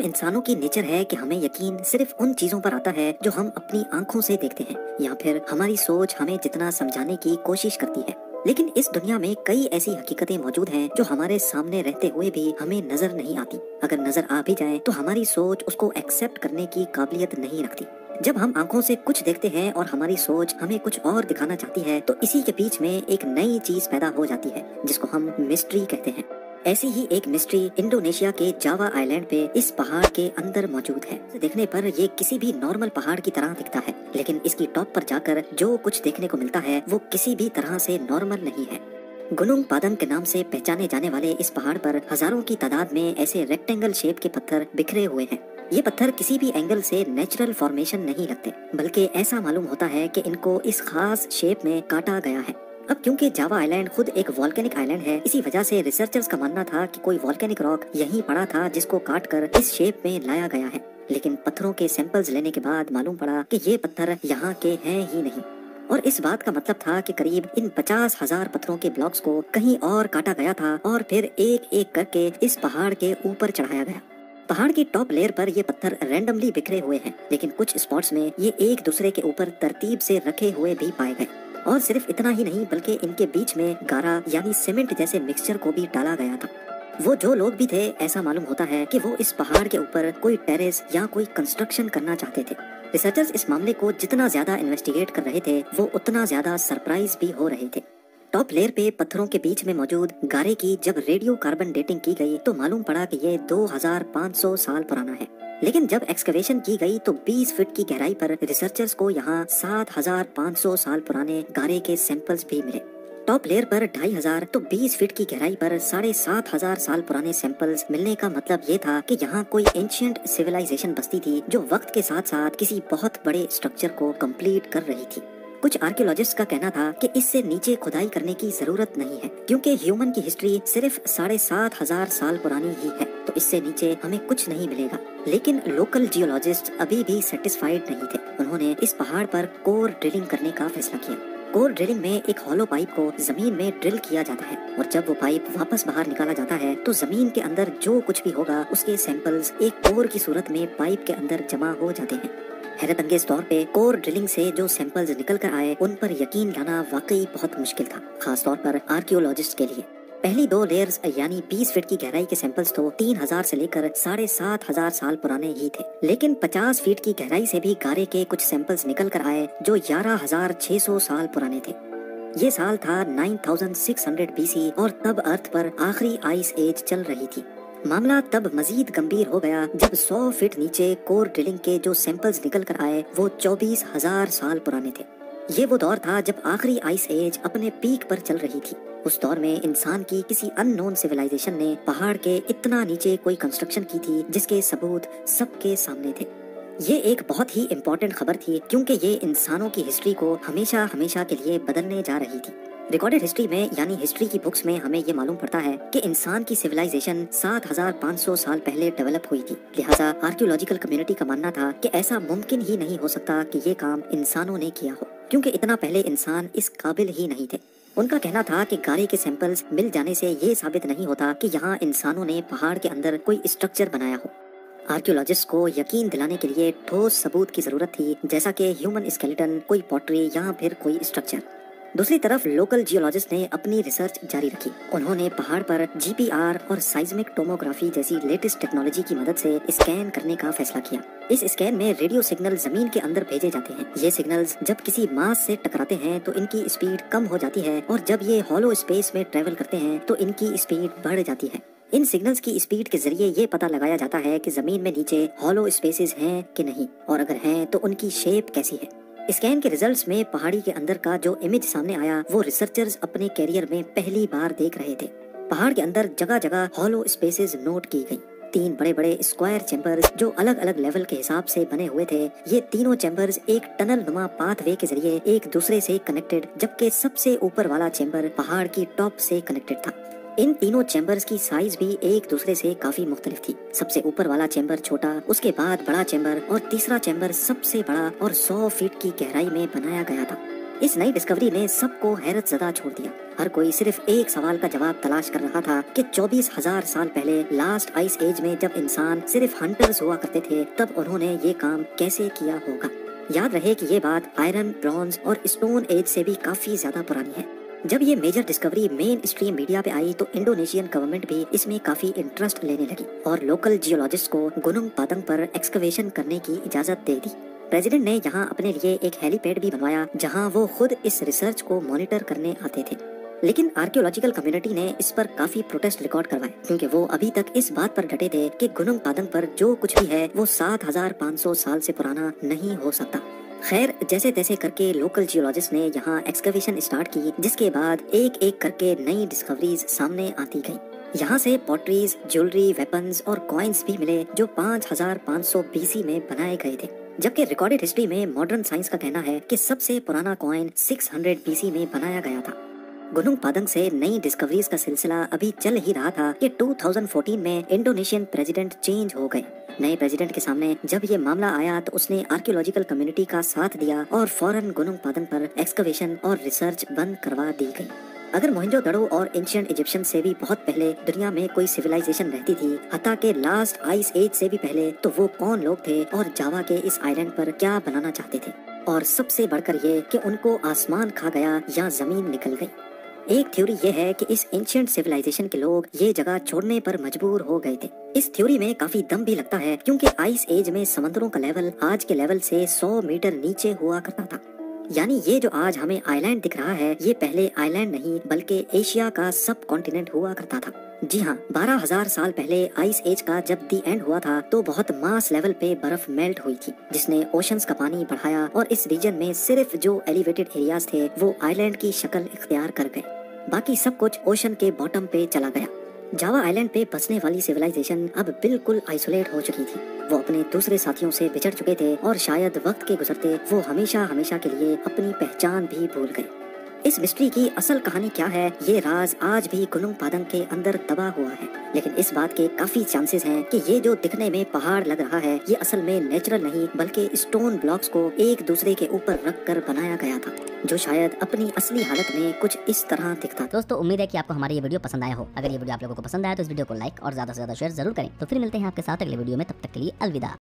हम इंसानों की नेचर है कि हमें यकीन सिर्फ उन चीजों पर आता है जो हम अपनी आंखों से देखते हैं या फिर हमारी सोच हमें जितना समझाने की कोशिश करती है। लेकिन इस दुनिया में कई ऐसी हकीकतें मौजूद हैं जो हमारे सामने रहते हुए भी हमें नजर नहीं आती। अगर नजर आ भी जाए तो हमारी सोच उसको एक्सेप्ट करने की काबिलियत नहीं रखती। जब हम आंखों से कुछ देखते हैं और हमारी सोच हमें कुछ और दिखाना चाहती है तो इसी के बीच में एक नई चीज पैदा हो जाती है जिसको हम मिस्ट्री कहते हैं। ऐसी ही एक मिस्ट्री इंडोनेशिया के जावा आइलैंड पे इस पहाड़ के अंदर मौजूद है। देखने पर ये किसी भी नॉर्मल पहाड़ की तरह दिखता है, लेकिन इसकी टॉप पर जाकर जो कुछ देखने को मिलता है वो किसी भी तरह से नॉर्मल नहीं है। गुनुंग पादंग के नाम से पहचाने जाने वाले इस पहाड़ पर हजारों की तादाद में ऐसे रेक्टेंगल शेप के पत्थर बिखरे हुए हैं। ये पत्थर किसी भी एंगल से नेचुरल फॉर्मेशन नहीं लगते, बल्कि ऐसा मालूम होता है कि इनको इस खास शेप में काटा गया है। अब क्योंकि जावा आइलैंड खुद एक वॉल्केनिक आइलैंड है, इसी वजह से रिसर्चर्स का मानना था कि कोई वॉल्केनिक रॉक यहीं पड़ा था जिसको काटकर इस शेप में लाया गया है। लेकिन पत्थरों के सैंपल्स लेने के बाद मालूम पड़ा कि ये पत्थर यहाँ के हैं ही नहीं। और इस बात का मतलब था कि करीब इन 50,000 पत्थरों के ब्लॉक्स को कहीं और काटा गया था और फिर एक एक करके इस पहाड़ के ऊपर चढ़ाया गया। पहाड़ की टॉप लेयर पर ये पत्थर रैंडमली बिखरे हुए हैं, लेकिन कुछ स्पॉट्स में ये एक दूसरे के ऊपर तरतीब से रखे हुए भी पाए गए। और सिर्फ इतना ही नहीं बल्कि इनके बीच में गारा यानी सीमेंट जैसे मिक्सचर को भी डाला गया था। वो जो लोग भी थे, ऐसा मालूम होता है कि वो इस पहाड़ के ऊपर कोई टेरेस या कोई कंस्ट्रक्शन करना चाहते थे। रिसर्चर्स इस मामले को जितना ज्यादा इन्वेस्टिगेट कर रहे थे वो उतना ज्यादा सरप्राइज भी हो रहे थे। टॉप लेयर पे पत्थरों के बीच में मौजूद गारे की जब रेडियो कार्बन डेटिंग की गई तो मालूम पड़ा कि ये 2500 साल पुराना है। लेकिन जब एक्सकवेशन की गई तो 20 फीट की गहराई पर रिसर्चर्स को यहाँ 7500 साल पुराने गारे के सैंपल्स भी मिले। टॉप लेयर पर 2500 तो 20 फीट की गहराई पर 7500 साल पुराने सैंपल्स मिलने का मतलब ये था कि यहाँ कोई एंशिएंट सिविलाइजेशन बस्ती थी जो वक्त के साथ साथ किसी बहुत बड़े स्ट्रक्चर को कंप्लीट कर रही थी। कुछ आर्कियोलॉजिस्ट का कहना था कि इससे नीचे खुदाई करने की जरूरत नहीं है, क्योंकि ह्यूमन की हिस्ट्री सिर्फ 7500 साल पुरानी ही है, तो इससे नीचे हमें कुछ नहीं मिलेगा। लेकिन लोकल जियोलॉजिस्ट अभी भी सेटिस्फाइड नहीं थे। उन्होंने इस पहाड़ पर कोर ड्रिलिंग करने का फैसला किया। कोर ड्रिलिंग में एक हॉलो पाइप को जमीन में ड्रिल किया जाता है और जब वो पाइप वापस बाहर निकाला जाता है तो जमीन के अंदर जो कुछ भी होगा उसके सैंपल्स एक कोर की सूरत में पाइप के अंदर जमा हो जाते हैं। हैरतअंगेज तौर पे कोर ड्रिलिंग से जो सैंपल्स निकल कर आए उन पर यकीन लाना वाकई बहुत मुश्किल था, खास तौर पर आर्कियोलॉजिस्ट के लिए। पहली 2 लेयर्स यानी 20 फीट की गहराई के सैंपल्स तो 3000 से लेकर 7500 साल पुराने ही थे, लेकिन 50 फीट की गहराई से भी गारे के कुछ सैंपल्स निकल कर आए जो 11600 साल पुराने थे। ये साल था 9600 BC और तब अर्थ पर आखिरी आइस एज चल रही थी। मामला तब मजीद गंभीर हो गया जब 100 फीट नीचे कोर ड्रिलिंग के जो सैंपल्स निकल कर आए वो 24,000 साल पुराने थे। ये वो दौर था जब आखिरी आइस एज अपने पीक पर चल रही थी। उस दौर में इंसान की किसी अननोन सिविलाइजेशन ने पहाड़ के इतना नीचे कोई कंस्ट्रक्शन की थी जिसके सबूत सबके सामने थे। ये एक बहुत ही इम्पोर्टेंट खबर थी क्योंकि ये इंसानों की हिस्ट्री को हमेशा हमेशा के लिए बदलने जा रही थी। रिकॉर्डेड हिस्ट्री में यानी हिस्ट्री की बुक्स में हमें ये मालूम पड़ता है कि इंसान की सिविलाइजेशन 7500 साल पहले डेवलप हुई थी। लिहाजा आर्कियोलॉजिकल कम्युनिटी का मानना था कि ऐसा मुमकिन ही नहीं हो सकता कि ये काम इंसानों ने किया हो, क्योंकि इतना पहले इंसान इस काबिल ही नहीं थे। उनका कहना था कि गारे के सैंपल्स मिल जाने से ये साबित नहीं होता कि यहाँ इंसानों ने पहाड़ के अंदर कोई स्ट्रक्चर बनाया हो। आर्कियोलॉजिस्ट को यकीन दिलाने के लिए ठोस सबूत की जरूरत थी, जैसा कि ह्यूमन स्केलेटन, कोई पॉटरी या फिर कोई स्ट्रक्चर। दूसरी तरफ लोकल जियोलॉजिस्ट ने अपनी रिसर्च जारी रखी। उन्होंने पहाड़ पर GPR और साइज्मिक टोमोग्राफी जैसी लेटेस्ट टेक्नोलॉजी की मदद से स्कैन करने का फैसला किया। इस स्कैन में रेडियो सिग्नल जमीन के अंदर भेजे जाते हैं। ये सिग्नल्स जब किसी मास से टकराते हैं तो इनकी स्पीड कम हो जाती है और जब ये हॉलो स्पेस में ट्रेवल करते हैं तो इनकी स्पीड बढ़ जाती है। इन सिग्नल्स की स्पीड के जरिए ये पता लगाया जाता है कि जमीन में नीचे हॉलो स्पेसेस हैं कि नहीं, और अगर हैं तो उनकी शेप कैसी है। स्कैन के रिजल्ट्स में पहाड़ी के अंदर का जो इमेज सामने आया वो रिसर्चर्स अपने कैरियर में पहली बार देख रहे थे। पहाड़ के अंदर जगह जगह हॉलो स्पेसेस नोट की गई। 3 बड़े बड़े स्क्वायर चैम्बर्स जो अलग अलग लेवल के हिसाब से बने हुए थे। ये तीनों चैम्बर्स एक टनल नुमा पाथवे के जरिए एक दूसरे से कनेक्टेड, जबकि सबसे ऊपर वाला चैम्बर पहाड़ की टॉप से कनेक्टेड था। इन तीनों चैम्बर्स की साइज भी एक दूसरे से काफी मुख्तलिफ थी। सबसे ऊपर वाला चैम्बर छोटा, उसके बाद बड़ा चैम्बर और तीसरा चैम्बर सबसे बड़ा और 100 फीट की गहराई में बनाया गया था। इस नई डिस्कवरी ने सबको हैरत ज़दा छोड़ दिया। हर कोई सिर्फ एक सवाल का जवाब तलाश कर रहा था कि 24,000 साल पहले लास्ट आइस एज में जब इंसान सिर्फ हंटर्स हुआ करते थे तब उन्होंने ये काम कैसे किया होगा। याद रहे कि ये बात आयरन, ब्रॉन्ज और स्टोन एज से भी काफी ज्यादा पुरानी है। जब ये major discovery mainstream media पे आई तो इंडोनेशियन गवर्नमेंट भी इसमें काफी इंटरेस्ट लेने लगी और लोकल जियोलॉजिस्ट को गुनुंग पादंग पर एक्सकवेशन करने की इजाजत दे दी। प्रेसिडेंट ने यहाँ अपने लिए एक हेलीपैड भी बनवाया जहाँ वो खुद इस रिसर्च को मॉनिटर करने आते थे। लेकिन आर्कियोलॉजिकल कम्युनिटी ने इस पर काफी प्रोटेस्ट रिकॉर्ड करवाए क्योंकि वो अभी तक इस बात पर डटे थे कि गुनुंग पादंग पर जो कुछ भी है वो 7,500 साल से पुराना नहीं हो सकता। खैर, जैसे तैसे करके लोकल जियोलॉजिस्ट ने यहाँ एक्सकवेशन स्टार्ट की, जिसके बाद एक एक करके नई डिस्कवरीज सामने आती गई। यहाँ से पॉटरीज, ज्वेलरी, वेपन्स और कॉइन्स भी मिले जो 5,500 BC में बनाए गए थे, जबकि रिकॉर्डेड हिस्ट्री में मॉडर्न साइंस का कहना है कि सबसे पुराना कॉइन 600 BC में बनाया गया था। गुनुंग पादंग से नई डिस्कवरीज का सिलसिला अभी चल ही रहा था कि 2014 में इंडोनेशियन प्रेसिडेंट चेंज हो गए। नए प्रेसिडेंट के सामने जब ये मामला आया तो उसने आर्कियोलॉजिकल कम्युनिटी का साथ दिया और फौरन गुनुंग पादंग पर एक्सकवेशन और रिसर्च बंद करवा दी गई। अगर मोहनजोदड़ो और एंशिएंट इजिप्शियन से भी बहुत पहले दुनिया में कोई सिविलाइजेशन रहती थी, हत्ता के लास्ट आइस एज से भी पहले, तो वो कौन लोग थे और जावा के इस आइलैंड पर क्या बनाना चाहते थे, और सबसे बढ़कर ये कि उनको आसमान खा गया या जमीन निकल गई। एक थ्योरी ये है कि इस एंशिएंट सिविलाइजेशन के लोग ये जगह छोड़ने पर मजबूर हो गए थे। इस थ्योरी में काफी दम भी लगता है क्योंकि आइस एज में समंदरों का लेवल आज के लेवल से 100 मीटर नीचे हुआ करता था। यानी ये जो आज हमें आइलैंड दिख रहा है ये पहले आइलैंड नहीं बल्कि एशिया का सब कॉन्टिनेंट हुआ करता था। जी हाँ, 12,000 साल पहले आइस एज का जब दी एंड हुआ था तो बहुत मास लेवल पे बर्फ मेल्ट हुई थी, जिसने ओशंस का पानी बढ़ाया और इस रीजन में सिर्फ जो एलिवेटेड एरियाज थे वो आइलैंड की शक्ल इख्तियार कर गए। बाकी सब कुछ ओशन के बॉटम पे चला गया। जावा आइलैंड पे बसने वाली सिविलाइजेशन अब बिल्कुल आइसोलेट हो चुकी थी। वो अपने दूसरे साथियों से बिछड़ चुके थे और शायद वक्त के गुजरते वो हमेशा हमेशा के लिए अपनी पहचान भी भूल गए। इस मिस्ट्री की असल कहानी क्या है, ये राज आज भी गुनुंग पादंग के अंदर दबा हुआ है। लेकिन इस बात के काफी चांसेस हैं कि ये जो दिखने में पहाड़ लग रहा है ये असल में नेचुरल नहीं बल्कि स्टोन ब्लॉक्स को एक दूसरे के ऊपर रख कर बनाया गया था, जो शायद अपनी असली हालत में कुछ इस तरह दिखता। दोस्तों, उम्मीद है कि आपको हमारा ये वीडियो पसंद आया हो। अगर ये वीडियो आप लोगों को पसंद आया तो इस वीडियो को लाइक और ज्यादा से ज्यादा शेयर जरूर करें। तो फिर मिलते हैं आपके साथ अगले वीडियो में, तब तक के लिए अलविदा।